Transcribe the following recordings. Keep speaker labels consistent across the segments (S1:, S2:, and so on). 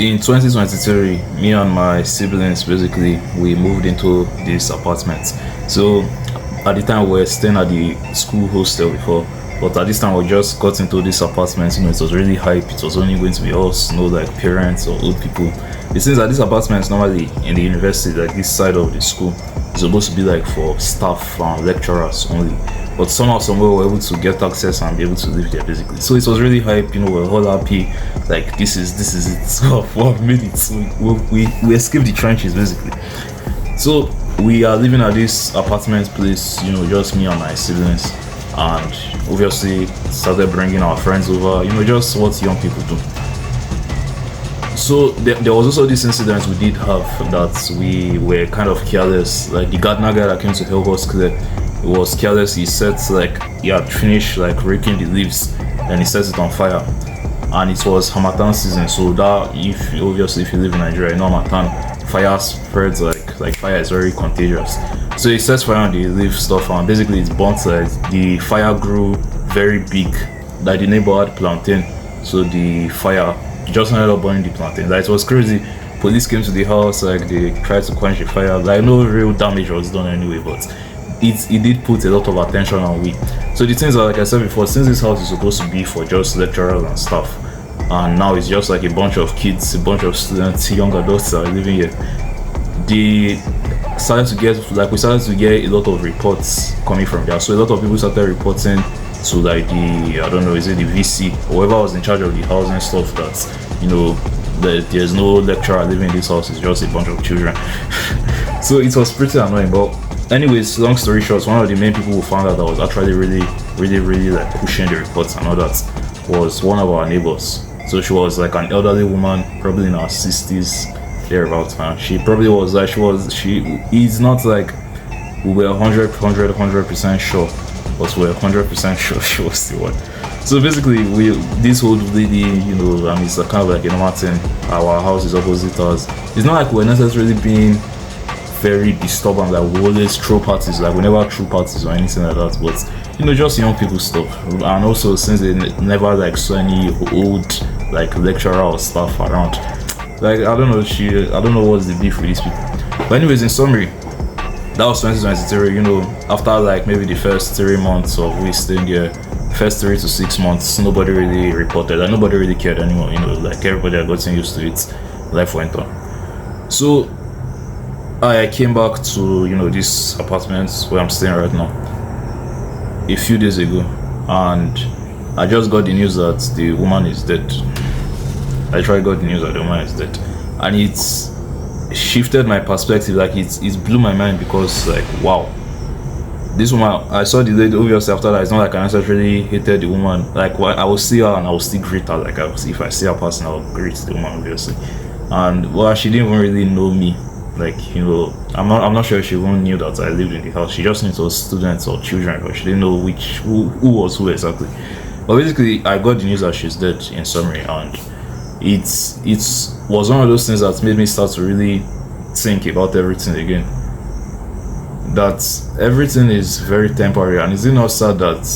S1: In 2023, me and my siblings basically we moved into this apartment. So at the time we were staying at the school hostel before, but at this time we just got into this apartment. It was really hype. It was only going to be us, no like parents or old people. It seems that this apartment is normally in the university, like this side of the school, is supposed to be like for staff and lecturers only. But somehow, somewhere, we were able to get access and be able to live there basically. So it was really hype. We're all happy. Like this is it. So we've made it. So we escaped the trenches basically. So we are living at this apartment place. Just me and my siblings, and obviously started bringing our friends over. Just what young people do. So there was also this incident we did have that we were kind of careless. Like the gardener guy that came to help us clear, he was careless. He set like he had finished like raking the leaves, and he set it on fire. And it was Hamatan season, so that if you live in Nigeria, Hamatan fire spreads like fire is very contagious. So he sets fire on the leaf stuff, and basically it's burnt. Like the fire grew very big, like the neighbor had plantain, so the fire just ended up burning the plantain. Like it was crazy. Police came to the house, like they tried to quench the fire. Like no real damage was done anyway, but it did put a lot of attention on we. So the things are like I said before, since this house is supposed to be for just lecturers and stuff, and now it's just like a bunch of kids, a bunch of students, young adults that are living here. They we started to get a lot of reports coming from there. So a lot of people started reporting to like the I don't know, is it the VC or whoever was in charge of the housing stuff that that there's no lecturer living in this house, it's just a bunch of children. So it was pretty annoying. But anyways, long story short, one of the main people who found out that was actually really like pushing the reports and all that was one of our neighbors. So she was like an elderly woman, probably in her 60s, thereabouts. She probably was like she is not like we were 100% sure, but we're 100% sure she was the one. So basically, this old lady, it's a kind of like a normal thing. Our house is opposite us. It's not like we're necessarily being very disturbing, like we always throw parties, like we never threw parties or anything like that, but just young people stuff. And also since they never like saw any old like lecturer or staff around, like I don't know what's the beef with these people. But anyways, in summary, that was 2023. After like maybe the first 3 months of we staying there, first 3 to 6 months, nobody really reported, like nobody really cared anymore. Like everybody had gotten used to it, life went on. So I came back to this apartment where I'm staying right now a few days ago, and I just got the news that the woman is dead. I got the news that the woman is dead, and it's shifted my perspective. Like it blew my mind, because like wow, this woman, I saw the lady. Obviously after that, it's not like I necessarily hated the woman. Like I will see her and I will still greet her. Like if I see her person, I will greet the woman obviously. And well, she didn't even really know me. Like I'm not sure if she even knew that I lived in the house. She just knew it was students or children, but she didn't know who was who exactly. But basically, I got the news that she's dead, in summary, and it was one of those things that made me start to really think about everything again. That everything is very temporary, and is it not sad that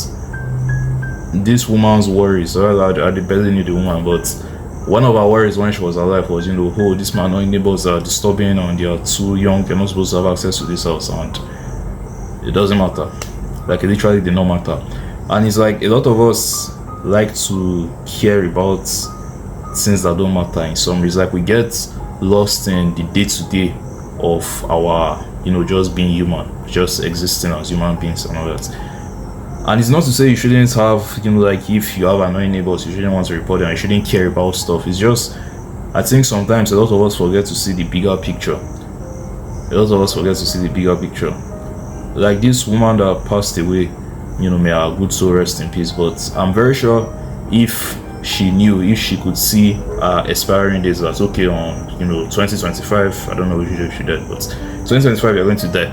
S1: this woman's worries? Well, I barely knew the woman, but one of our worries when she was alive was, oh, this man, our neighbors are disturbing and they are too young, they're not supposed to have access to this house, and it doesn't matter. Like it literally did not matter. And it's like a lot of us like to care about things that don't matter in some ways. Like we get lost in the day-to-day of our, just being human, just existing as human beings and all that. And it's not to say you shouldn't have, like if you have annoying neighbors, you shouldn't want to report them, you shouldn't care about stuff. It's just, I think sometimes a lot of us forget to see the bigger picture. Like this woman that passed away, may her good soul rest in peace. But I'm very sure if she could see expiring days, that's okay on 2025. I don't know if she did, but 2025 you're going to die.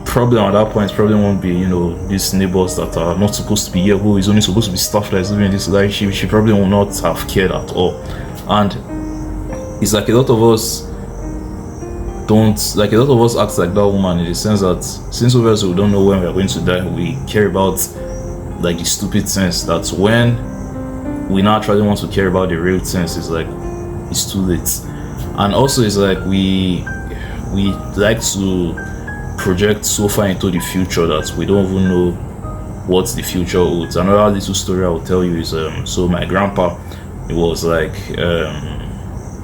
S1: Probably at that point probably won't be these neighbors that are not supposed to be here, who is only supposed to be staff that is living in this life. She probably will not have cared at all. And it's like a lot of us act like that woman, in the sense that since obviously we don't know when we are going to die, we care about like the stupid things, that when we now actually want to care about the real things, it's it's too late. And also it's like we like to project so far into the future that we don't even know what the future holds. Another little story I will tell you is so my grandpa, he was like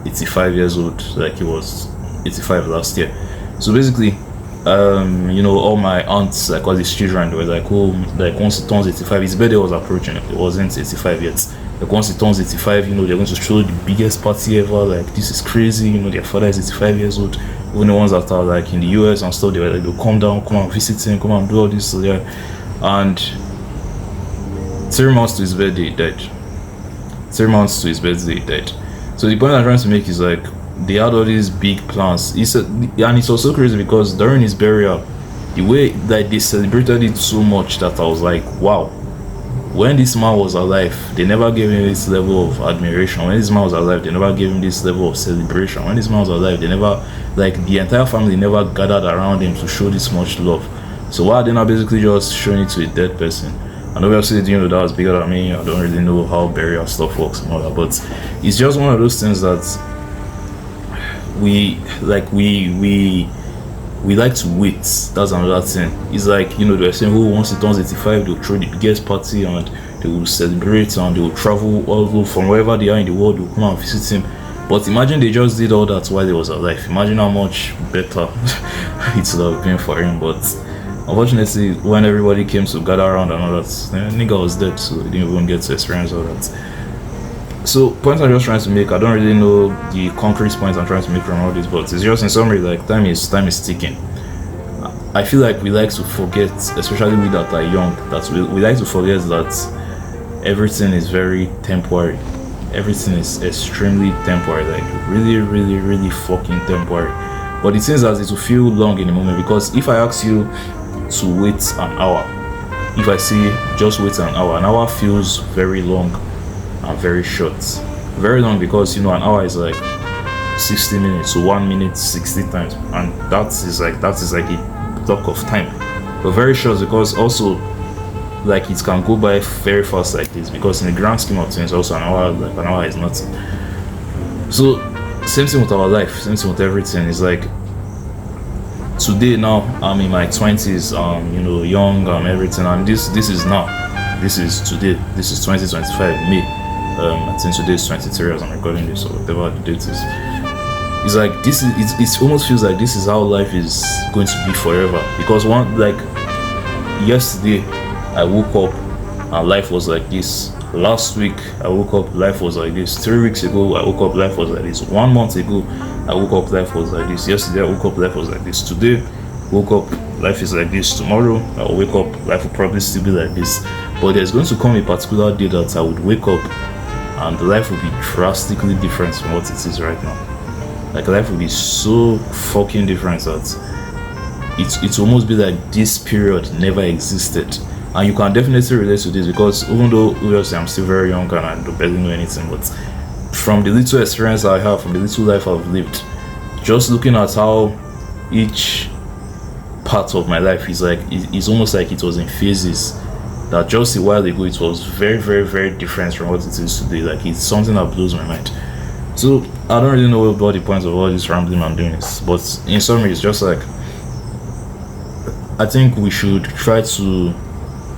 S1: 85 years old, like he was 85 last year. So basically, all my aunts, like all these children, they were like, oh, like once he turns 85, his birthday was approaching, it wasn't 85 yet. Like once he turns 85, they're going to throw the biggest party ever, like this is crazy, their father is 85 years old. Even the ones that are like in the US and stuff, they were like, they'll come down, come and visit him, come and do all this, so yeah. And 3 months to his birthday, he died. 3 months to his birthday, he died. So the point I'm trying to make is like, they had all these big plans. And it's also crazy because during his burial, the way that they celebrated it so much that I was like, wow. When this man was alive, they never gave him this level of admiration. When this man was alive, they never gave him this level of celebration. When this man was alive, they never, like the entire family never gathered around him to show this much love. So why are they not basically just showing it to a dead person? And obviously, that was bigger than me. I don't really know how burial stuff works and all that, but it's just one of those things that we like to wait. That's another thing. It's like, they're saying, oh, once he turns 85, they'll throw the biggest party and they will celebrate and they will travel all from wherever they are in the world, they'll come and visit him. But imagine they just did all that while he was alive. Imagine how much better it would have been for him. But unfortunately, when everybody came to gather around and all that, nigga was dead, so he didn't even get to experience all that. So, point I'm just trying to make, I don't really know the concrete points I'm trying to make from all this, but it's just in summary, like time is ticking. I feel like we like to forget, especially we that are young, that we like to forget that everything is very temporary. Everything is extremely temporary, like really, really, really fucking temporary. But it seems as it will feel long in the moment, because if I ask you to wait an hour, if I say just wait an hour feels very long and very short. Very long because an hour is like 60 minutes, so 1 minute 60 times, and that is like a block of time. But very short because also like it can go by very fast like this, because in the grand scheme of things also an hour is nothing. So same thing with our life, same thing with everything. It's like today now I'm in my 20s, young, everything, and this is now. This is today. This is 2025 May. I think today is 23 as I'm recording this, or whatever the date is. It's like it almost feels like this is how life is going to be forever. Because yesterday I woke up and life was like this. Last week I woke up, life was like this. 3 weeks ago I woke up, life was like this. 1 month ago I woke up, life was like this. Yesterday I woke up, life was like this. Today woke up, life is like this. Tomorrow I'll wake up, life will probably still be like this. But there's going to come a particular day that I would wake up and life will be drastically different from what it is right now. Like life will be so fucking different that it's almost be like this period never existed. And you can definitely relate to this, because even though obviously I'm still very young and I don't barely know anything, but from the little experience I have, from the little life I've lived, just looking at how each part of my life is like, it's almost like it was in phases. That just a while ago it was very, very, very different from what it is today. Like it's something that blows my mind. So I don't really know about the points of all this rambling I'm doing this, but in summary it's just like, I think we should try to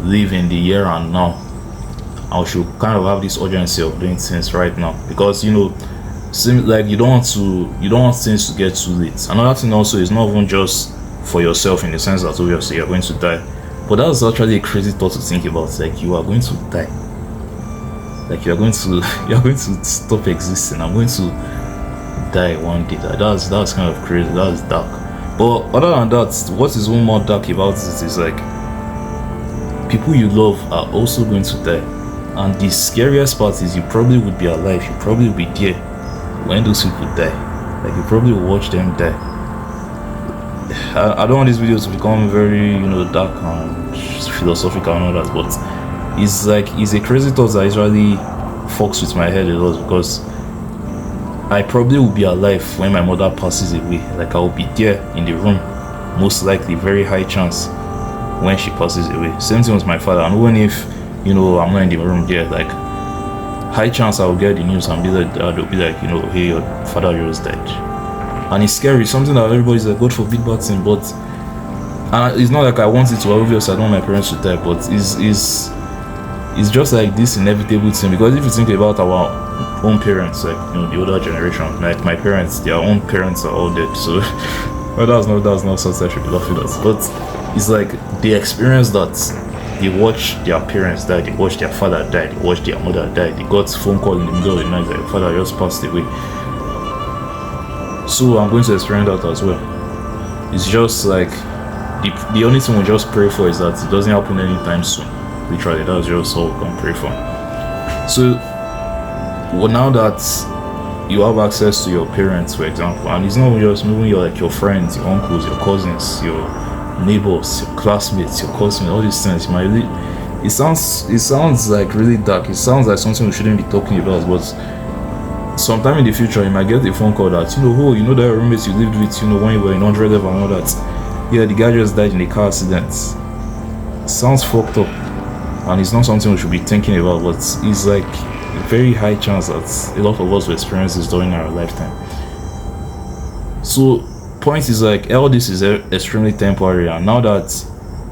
S1: live in the here and now, and we should kind of have this urgency of doing things right now, because seems like you don't want things to get too late. Another thing also is not even just for yourself, in the sense that obviously you're going to die. But that's actually a crazy thought to think about. Like you are going to die. Like you're going to stop existing. I'm going to die one day. That's kind of crazy. That's dark. But other than that, what is even more dark about it is like people you love are also going to die. And the scariest part is you probably would be alive. You probably would be there when those people die. Like you probably will watch them die. I don't want these videos to become very, dark and philosophical and all that, but it's a crazy thought that usually fucks with my head a lot, because I probably will be alive when my mother passes away. Like I will be there in the room, most likely, very high chance, when she passes away. Same thing with my father. And even if, I'm not in the room there, like high chance I'll get the news and be like, they'll be like, hey, your father just died. And it's scary, something that everybody's like, God forbid bad thing, but and it's not like I want it to, obviously I don't want my parents to die, but it's just like this inevitable thing. Because if you think about our own parents, like the older generation, like my parents, their own parents are all dead, so well, that's not something I should be laughing at. But it's like the experience that they watch their parents die, they watch their father die, they watch their mother die, they got phone call in the middle of the night that your father just passed away. So I'm going to experience that as well. It's just like the only thing we just pray for is that it doesn't happen anytime soon. Literally, that's just all we can pray for. So well, now that you have access to your parents, for example, and it's not just moving your friends, your uncles, your cousins, your neighbors, your classmates, your cousins, all these things, it sounds like really dark. It sounds like something we shouldn't be talking about, but sometime in the future you might get a phone call that that roommates you lived with, when you were in 100 level and all that, yeah, the guy just died in a car accident. It sounds fucked up, and it's not something we should be thinking about, but it's like a very high chance that a lot of us will experience this during our lifetime. So point is like all this is extremely temporary, and now that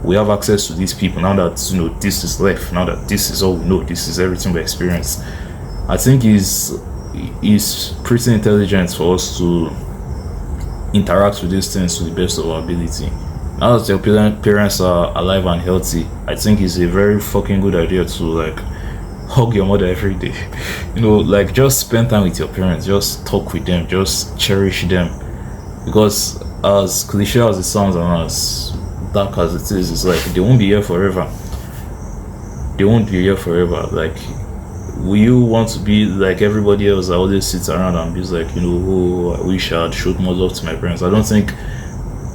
S1: we have access to these people, now that this is left, now that this is all we know, this is everything we experience, I think is pretty intelligent for us to interact with these things to the best of our ability. Now that your parents are alive and healthy, I think it's a very fucking good idea to like hug your mother every day. Like just spend time with your parents, just talk with them, just cherish them. Because as cliche as it sounds and as dark as it is, it's like they won't be here forever. They won't be here forever. Like, will you want to be like everybody else that always sits around and be like, oh, I wish I had showed more love to my parents? I don't think,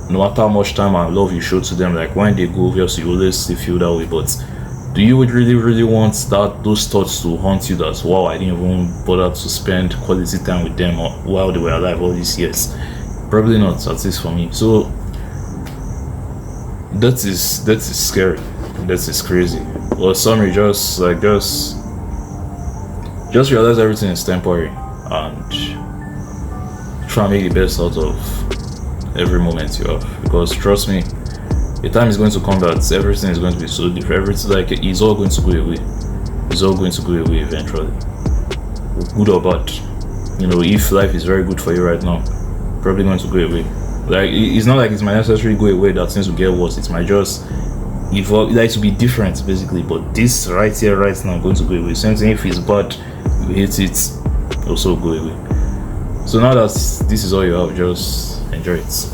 S1: no matter how much time and love you show to them, like when they go, obviously you always still feel that way. But do you really want those thoughts to haunt you that, wow, I didn't even bother to spend quality time with them while they were alive all these years? Probably not, at least for me. So that is scary. That is crazy. Well, summary, just realize everything is temporary and try and make the best out of every moment you have. Because trust me, the time is going to come that everything is going to be so different. Everything, like, it's all going to go away. It's all going to go away eventually, good or bad. If life is very good for you right now, probably going to go away. Like, it's not like it might necessarily go away that things will get worse. It might just evolve, like, to be different basically. But this right here, right now, going to go away. Same thing, if it's bad, you hate it, also go away. So now that this is all you have, just enjoy it.